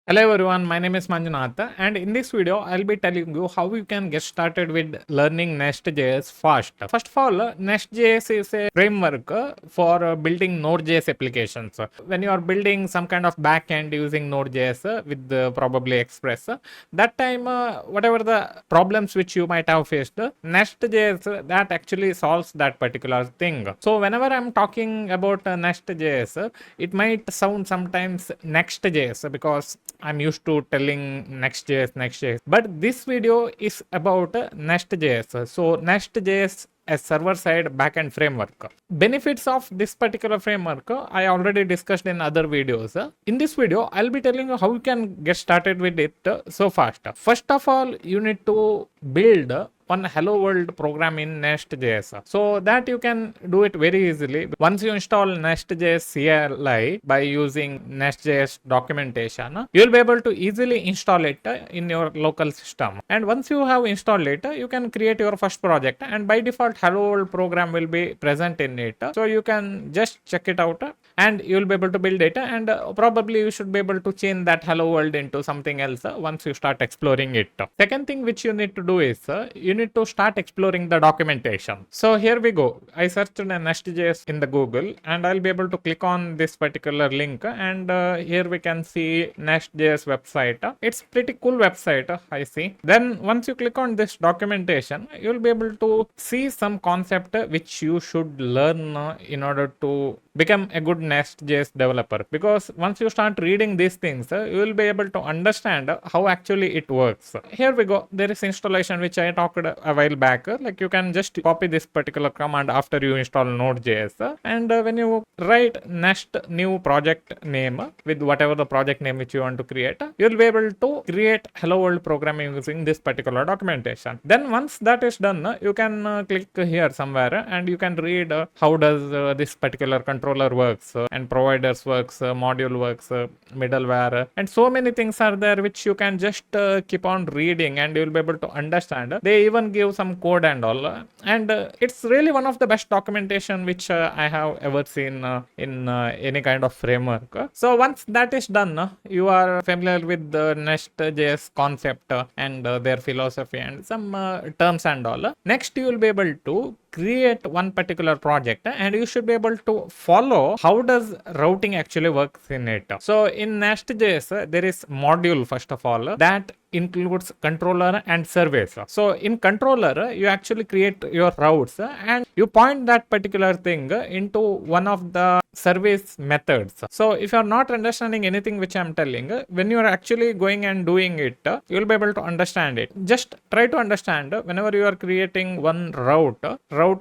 Hello everyone, my name is Manjunath, and in this video I'll be telling you how you can get started with learning NestJS fast. First of all, NestJS is a framework for building NodeJS applications. When you are building some kind of backend using NodeJS with probably Express, that time whatever the problems which you might have faced, NestJS that actually solves that particular thing. So whenever I'm talking about NestJS, it might sound sometimes Next.js because I'm used to telling Next.js. But this video is about Nest.js. So Nest.js a server-side backend framework. Benefits of this particular framework I already discussed in other videos. In this video, I'll be telling you how you can get started with it so fast. First of all, you need to build one hello world program in Nest.js. So that you can do it very easily. Once you install Nest.js CLI by using Nest.js documentation, you'll be able to easily install it in your local system. And once you have installed it, you can create your first project, and by default hello world program will be present in it. So you can just check it out and you'll be able to build it, and probably you should be able to change that hello world into something else once you start exploring it. Second thing which you need to do is you need to start exploring the documentation. So here we go. I searched a Nest.js in the Google and I'll be able to click on this particular link, and here we can see Nest.js website. It's pretty cool website, I see. Then once you click on this documentation, you'll be able to see some concept which you should learn in order to become a good Nest.js developer, because once you start reading these things, you will be able to understand how actually it works. Here we go. There is installation which I talked a while back. Like you can just copy this particular command after you install Node.js, and when you write nest new project name with whatever the project name which you want to create, you'll be able to create hello world programming using this particular documentation. Then once that is done, you can click here somewhere and you can read how does this particular controller works, and providers works, module works, middleware, and so many things are there which you can just keep on reading and you'll be able to understand. They even give some code and all, and it's really one of the best documentation which I have ever seen in any kind of framework. So once that is done, you are familiar with the Nest.js concept and their philosophy and some terms and all. Next, you will be able to create one particular project, and you should be able to follow how does routing actually works in it. So in Nest.js, there is module first of all that includes controller and service. So in controller, you actually create your routes and you point that particular thing into one of the service methods. So if you're not understanding anything which I'm telling, when you're actually going and doing it, you'll be able to understand it. Just try to understand whenever you are creating one route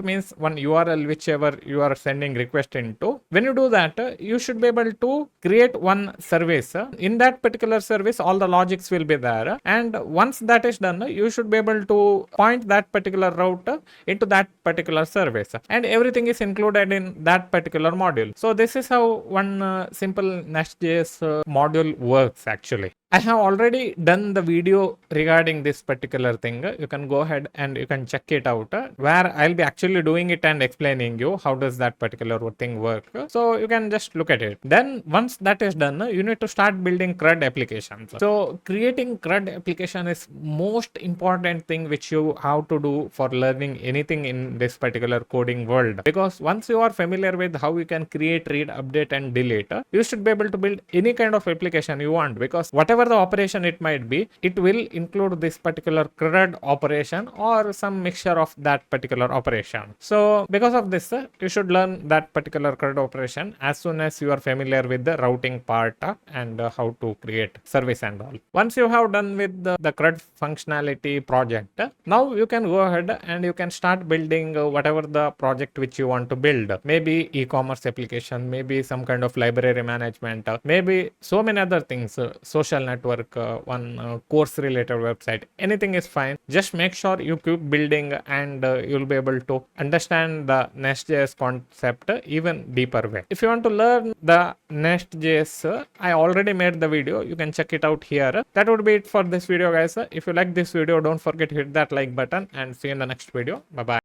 means one URL whichever you are sending request into. When you do that, you should be able to create one service. In that particular service, all the logics will be there, and once that is done, you should be able to point that particular route into that particular service, and everything is included in that particular module. So this is how one simple Nest.js module works actually. I have already done the video regarding this particular thing. You can go ahead and you can check it out, where I'll be actually doing it and explaining you how does that particular thing work. So you can just look at it. Then once that is done, you need to start building CRUD applications. So creating CRUD application is most important thing which you have to do for learning anything in this particular coding world. Because once you are familiar with how you can create, read, update and delete, you should be able to build any kind of application you want, because whatever the operation it might be, it will include this particular CRUD operation or some mixture of that particular operation. So because of this, you should learn that particular CRUD operation as soon as you are familiar with the routing part and how to create service and all. Once you have done with the CRUD functionality project, now you can go ahead and you can start building whatever the project which you want to build. Maybe e-commerce application, maybe some kind of library management, maybe so many other things, social network, one course related website, anything is fine. Just make sure you keep building and you'll be able to understand the Nest.js concept even deeper way. If you want to learn the Nest.js, I already made the video. You can check it out here. That would be it for this video, guys. If you like this video, don't forget to hit that like button and see you in the next video. Bye bye.